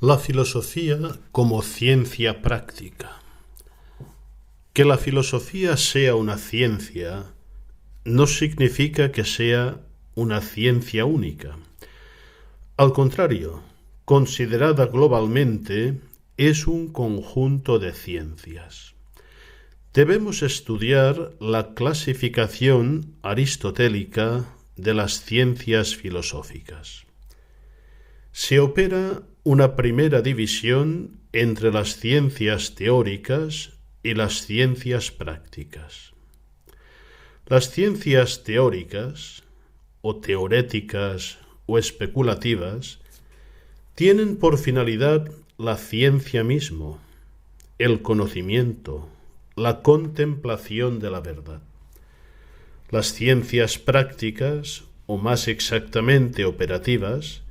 La filosofía como ciencia práctica. Que la filosofía sea una ciencia no significa que sea una ciencia única. Al contrario, considerada globalmente, es un conjunto de ciencias. Debemos estudiar la clasificación aristotélica de las ciencias filosóficas. Se opera una primera división entre las ciencias teóricas y las ciencias prácticas. Las ciencias teóricas, o teoréticas o especulativas, tienen por finalidad la ciencia mismo, el conocimiento, la contemplación de la verdad. Las ciencias prácticas, o más exactamente operativas,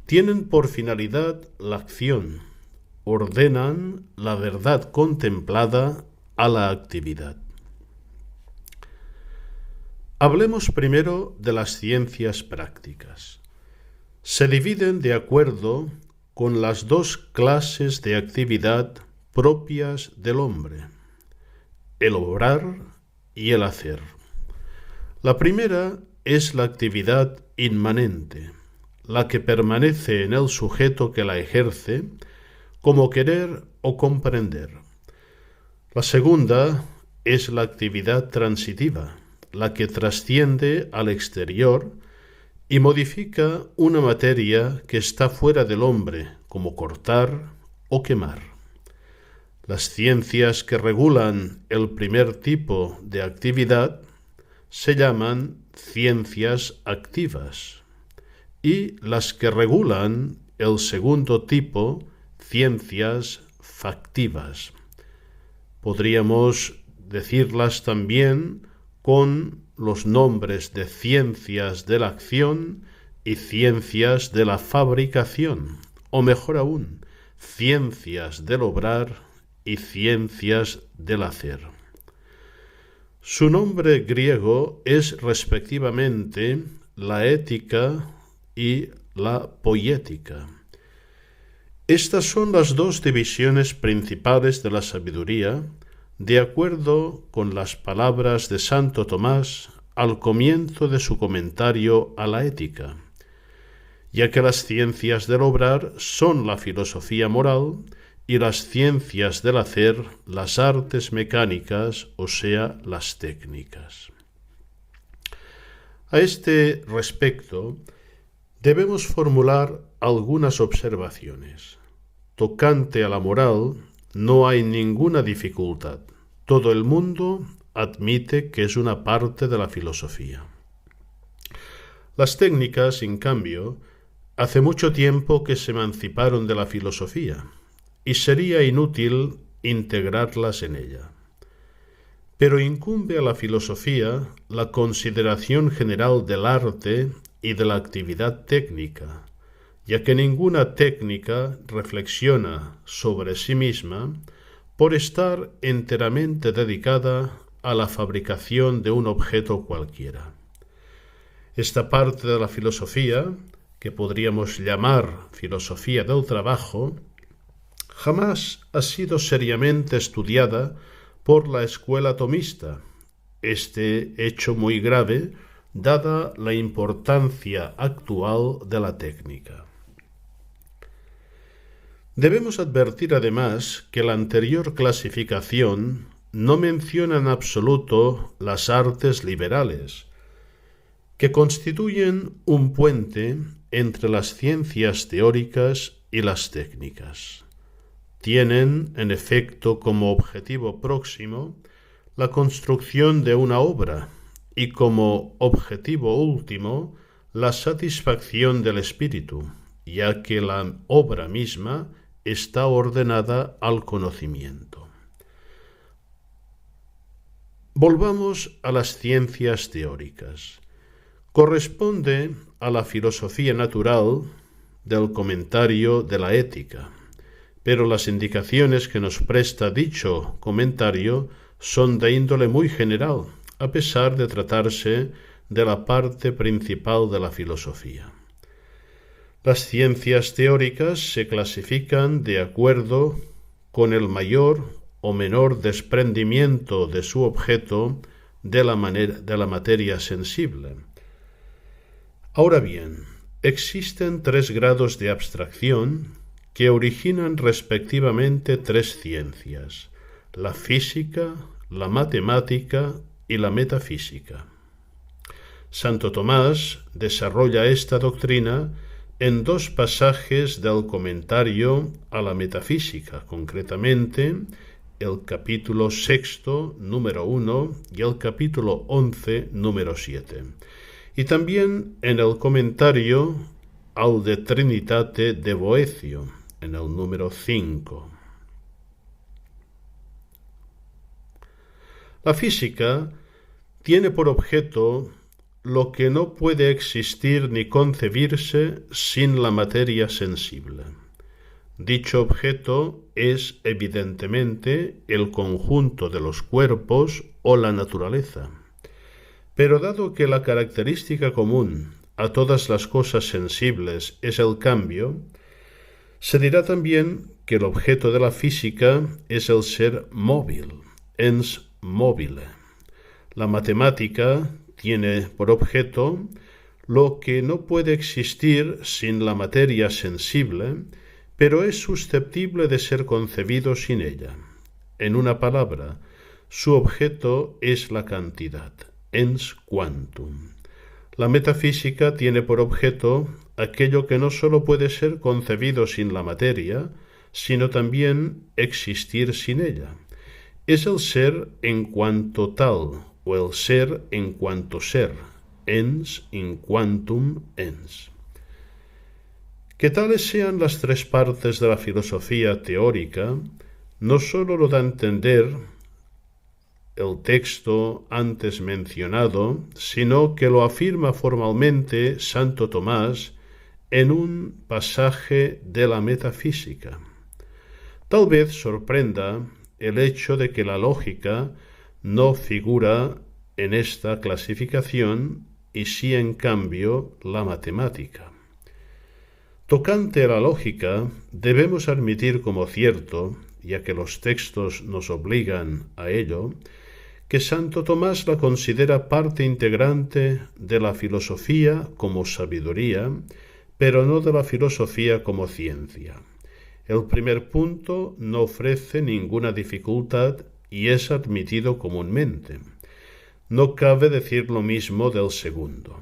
tienen por finalidad la acción, ordenan la verdad contemplada a la actividad. Hablemos primero de las ciencias prácticas. Se dividen de acuerdo con las dos clases de actividad propias del hombre, el obrar y el hacer. La primera es la actividad inmanente, la que permanece en el sujeto que la ejerce, como querer o comprender. La segunda es la actividad transitiva, la que trasciende al exterior y modifica una materia que está fuera del hombre, como cortar o quemar. Las ciencias que regulan el primer tipo de actividad se llaman ciencias activas, y las que regulan el segundo tipo, ciencias factivas. Podríamos decirlas también con los nombres de ciencias de la acción y ciencias de la fabricación, o mejor aún, ciencias del obrar y ciencias del hacer. Su nombre griego es respectivamente la ética y la poética. Estas son las dos divisiones principales de la sabiduría, de acuerdo con las palabras de Santo Tomás al comienzo de su comentario a la ética, ya que las ciencias del obrar son la filosofía moral y las ciencias del hacer las artes mecánicas, o sea, las técnicas. A este respecto, debemos formular algunas observaciones. Tocante a la moral, no hay ninguna dificultad. Todo el mundo admite que es una parte de la filosofía. Las técnicas, en cambio, hace mucho tiempo que se emanciparon de la filosofía, y sería inútil integrarlas en ella. Pero incumbe a la filosofía la consideración general del arte y de la actividad técnica, ya que ninguna técnica reflexiona sobre sí misma por estar enteramente dedicada a la fabricación de un objeto cualquiera. Esta parte de la filosofía, que podríamos llamar filosofía del trabajo, jamás ha sido seriamente estudiada por la escuela tomista, este hecho muy grave dada la importancia actual de la técnica. Debemos advertir además que la anterior clasificación no menciona en absoluto las artes liberales, que constituyen un puente entre las ciencias teóricas y las técnicas. Tienen, en efecto, como objetivo próximo la construcción de una obra y como objetivo último la satisfacción del espíritu, ya que la obra misma está ordenada al conocimiento. Volvamos a las ciencias teóricas. Corresponde a la filosofía natural del comentario de la ética, pero las indicaciones que nos presta dicho comentario son de índole muy general, a pesar de tratarse de la parte principal de la filosofía. Las ciencias teóricas se clasifican de acuerdo con el mayor o menor desprendimiento de su objeto de la materia sensible. Ahora bien, existen 3 grados de abstracción que originan respectivamente 3 ciencias: la física, la matemática y la metafísica. Santo Tomás desarrolla esta doctrina en 2 pasajes del comentario a la metafísica, concretamente el capítulo 6, número 1, y el capítulo 11, número 7. Y también en el comentario al De Trinitate de Boecio, en el número 5. La física tiene por objeto lo que no puede existir ni concebirse sin la materia sensible. Dicho objeto es, evidentemente, el conjunto de los cuerpos o la naturaleza. Pero dado que la característica común a todas las cosas sensibles es el cambio, se dirá también que el objeto de la física es el ser móvil, ens mobile. La matemática tiene por objeto lo que no puede existir sin la materia sensible, pero es susceptible de ser concebido sin ella. En una palabra, su objeto es la cantidad, ens quantum. La metafísica tiene por objeto aquello que no sólo puede ser concebido sin la materia, sino también existir sin ella. Es el ser en cuanto tal, o el ser en cuanto ser, ens in quantum ens. Que tales sean las 3 partes de la filosofía teórica, no sólo lo da a entender el texto antes mencionado, sino que lo afirma formalmente Santo Tomás en un pasaje de la metafísica. Tal vez sorprenda el hecho de que la lógica no figura en esta clasificación y sí, en cambio, la matemática. Tocante a la lógica, debemos admitir como cierto, ya que los textos nos obligan a ello, que Santo Tomás la considera parte integrante de la filosofía como sabiduría, pero no de la filosofía como ciencia. El primer punto no ofrece ninguna dificultad y es admitido comúnmente. No cabe decir lo mismo del segundo.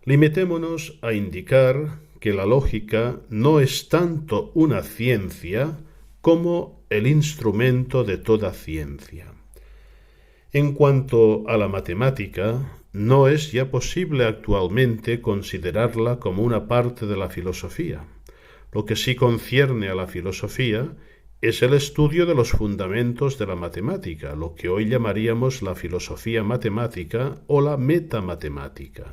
Limitémonos a indicar que la lógica no es tanto una ciencia como el instrumento de toda ciencia. En cuanto a la matemática, no es ya posible actualmente considerarla como una parte de la filosofía. Lo que sí concierne a la filosofía es el estudio de los fundamentos de la matemática, lo que hoy llamaríamos la filosofía matemática o la metamatemática.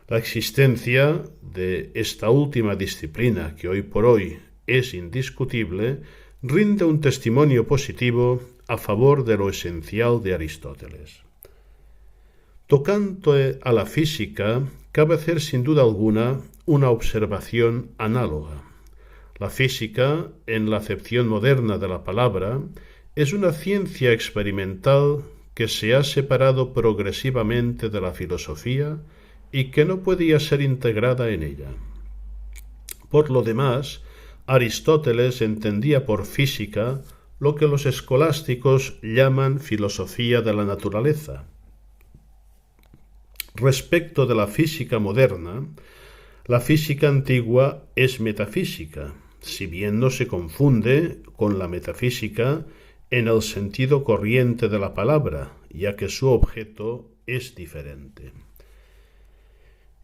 La existencia de esta última disciplina, que hoy por hoy es indiscutible, rinde un testimonio positivo a favor de lo esencial de Aristóteles. Tocando a la física, cabe hacer sin duda alguna una observación análoga. La física, en la acepción moderna de la palabra, es una ciencia experimental que se ha separado progresivamente de la filosofía y que no podía ser integrada en ella. Por lo demás, Aristóteles entendía por física lo que los escolásticos llaman filosofía de la naturaleza. Respecto de la física moderna, la física antigua es metafísica, si bien no se confunde con la metafísica en el sentido corriente de la palabra, ya que su objeto es diferente.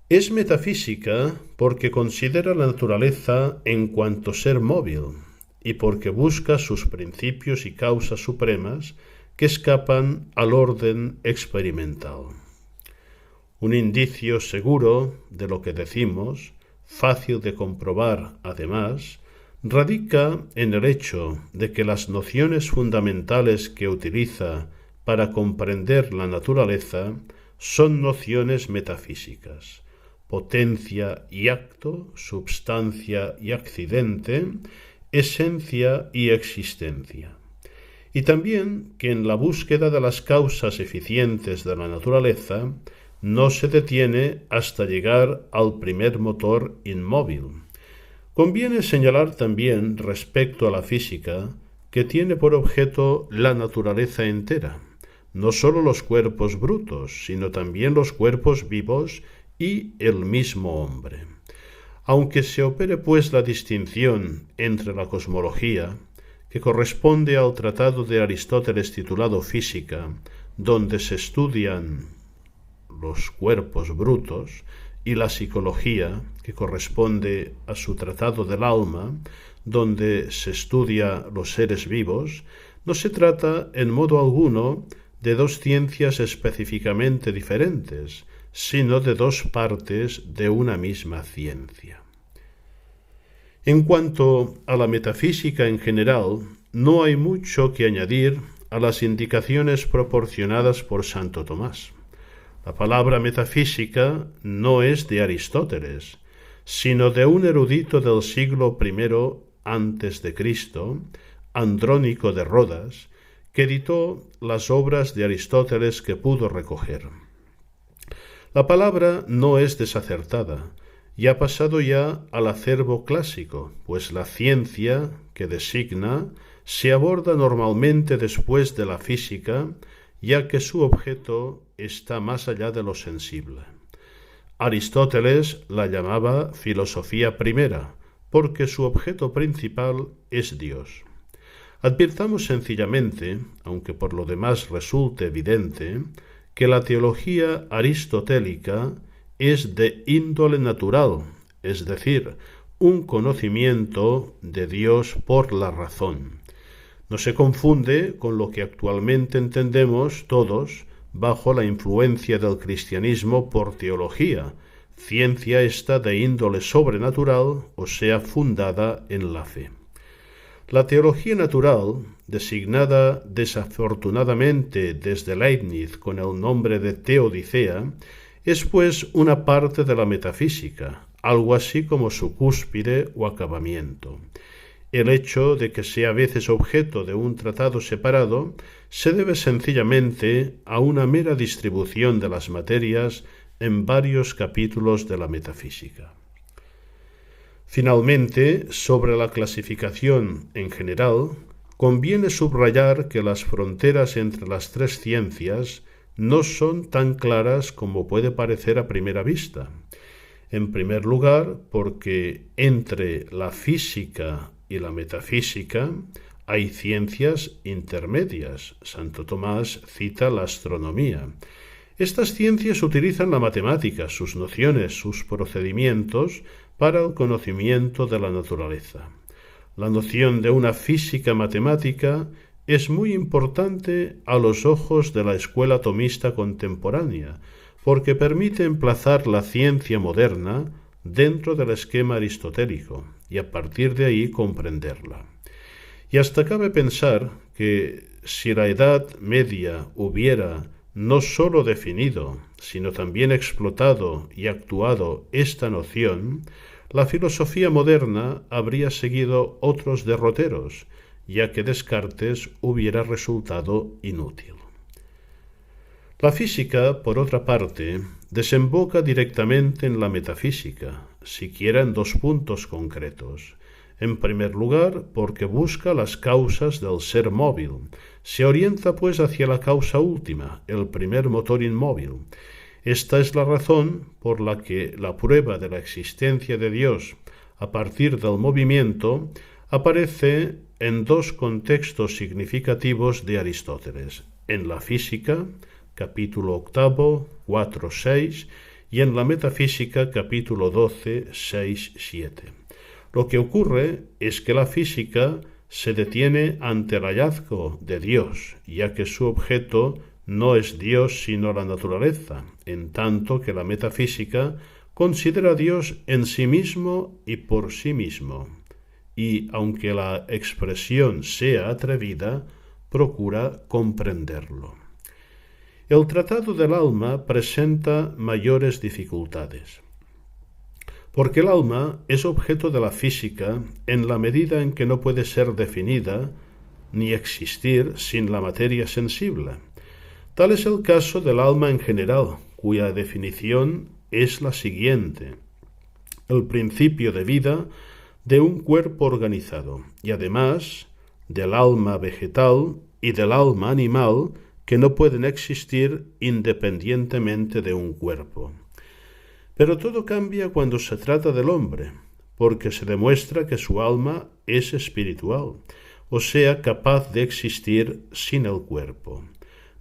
Es metafísica porque considera la naturaleza en cuanto ser móvil y porque busca sus principios y causas supremas que escapan al orden experimental. Un indicio seguro de lo que decimos, fácil de comprobar además, radica en el hecho de que las nociones fundamentales que utiliza para comprender la naturaleza son nociones metafísicas. potencia y acto, substancia y accidente, esencia y existencia. Y también que en la búsqueda de las causas eficientes de la naturaleza no se detiene hasta llegar al primer motor inmóvil. Conviene señalar también respecto a la física que tiene por objeto la naturaleza entera, no sólo los cuerpos brutos, sino también los cuerpos vivos y el mismo hombre. Aunque se opere pues la distinción entre la cosmología, que corresponde al tratado de Aristóteles titulado Física, donde se estudian los cuerpos brutos, y la psicología, que corresponde a su tratado del alma, donde se estudia los seres vivos, no se trata en modo alguno de dos ciencias específicamente diferentes, sino de dos partes de una misma ciencia. En cuanto a la metafísica en general, no hay mucho que añadir a las indicaciones proporcionadas por Santo Tomás. La palabra metafísica no es de Aristóteles, sino de un erudito del siglo I a.C., Andrónico de Rodas, que editó las obras de Aristóteles que pudo recoger. La palabra no es desacertada y ha pasado ya al acervo clásico, pues la ciencia que designa se aborda normalmente después de la física, ya que su objeto está más allá de lo sensible. Aristóteles la llamaba filosofía primera, porque su objeto principal es Dios. Advirtamos sencillamente, aunque por lo demás resulte evidente, que la teología aristotélica es de índole natural, es decir, un conocimiento de Dios por la razón. No se confunde con lo que actualmente entendemos todos bajo la influencia del cristianismo por teología, ciencia esta de índole sobrenatural, o sea, fundada en la fe. La teología natural, designada desafortunadamente desde Leibniz con el nombre de teodicea, es pues una parte de la metafísica, algo así como su cúspide o acabamiento. El hecho de que sea a veces objeto de un tratado separado se debe sencillamente a una mera distribución de las materias en varios capítulos de la metafísica. Finalmente, sobre la clasificación en general, conviene subrayar que las fronteras entre las tres ciencias no son tan claras como puede parecer a primera vista. En primer lugar, porque entre la física y la metafísica hay ciencias intermedias. Santo Tomás cita la astronomía. Estas ciencias utilizan la matemática, sus nociones, sus procedimientos para el conocimiento de la naturaleza. La noción de una física matemática es muy importante a los ojos de la escuela tomista contemporánea, porque permite emplazar la ciencia moderna dentro del esquema aristotélico y a partir de ahí comprenderla. Y hasta cabe pensar que si la Edad Media hubiera no sólo definido, sino también explotado y actuado esta noción, la filosofía moderna habría seguido otros derroteros, ya que Descartes hubiera resultado inútil. La física, por otra parte, desemboca directamente en la metafísica, siquiera en dos puntos concretos. En primer lugar, porque busca las causas del ser móvil. Se orienta pues hacia la causa última, el primer motor inmóvil. Esta es la razón por la que la prueba de la existencia de Dios a partir del movimiento aparece en dos contextos significativos de Aristóteles, en la física, capítulo 8, 4, 6, y en la metafísica, capítulo 12, 6, 7. Lo que ocurre es que la física se detiene ante el hallazgo de Dios, ya que su objeto no es Dios sino la naturaleza, en tanto que la metafísica considera a Dios en sí mismo y por sí mismo, y aunque la expresión sea atrevida, procura comprenderlo. El Tratado del Alma presenta mayores dificultades. Porque el alma es objeto de la física en la medida en que no puede ser definida ni existir sin la materia sensible. Tal es el caso del alma en general, cuya definición es la siguiente: el principio de vida de un cuerpo organizado, y además del alma vegetal y del alma animal, que no pueden existir independientemente de un cuerpo. Pero todo cambia cuando se trata del hombre, porque se demuestra que su alma es espiritual, o sea, capaz de existir sin el cuerpo.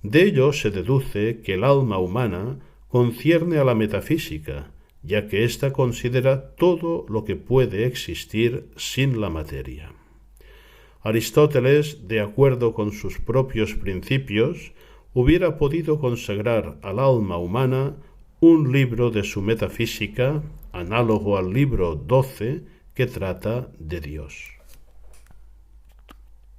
De ello se deduce que el alma humana concierne a la metafísica, ya que ésta considera todo lo que puede existir sin la materia. Aristóteles, de acuerdo con sus propios principios, hubiera podido consagrar al alma humana un libro de su metafísica, análogo al libro 12, que trata de Dios.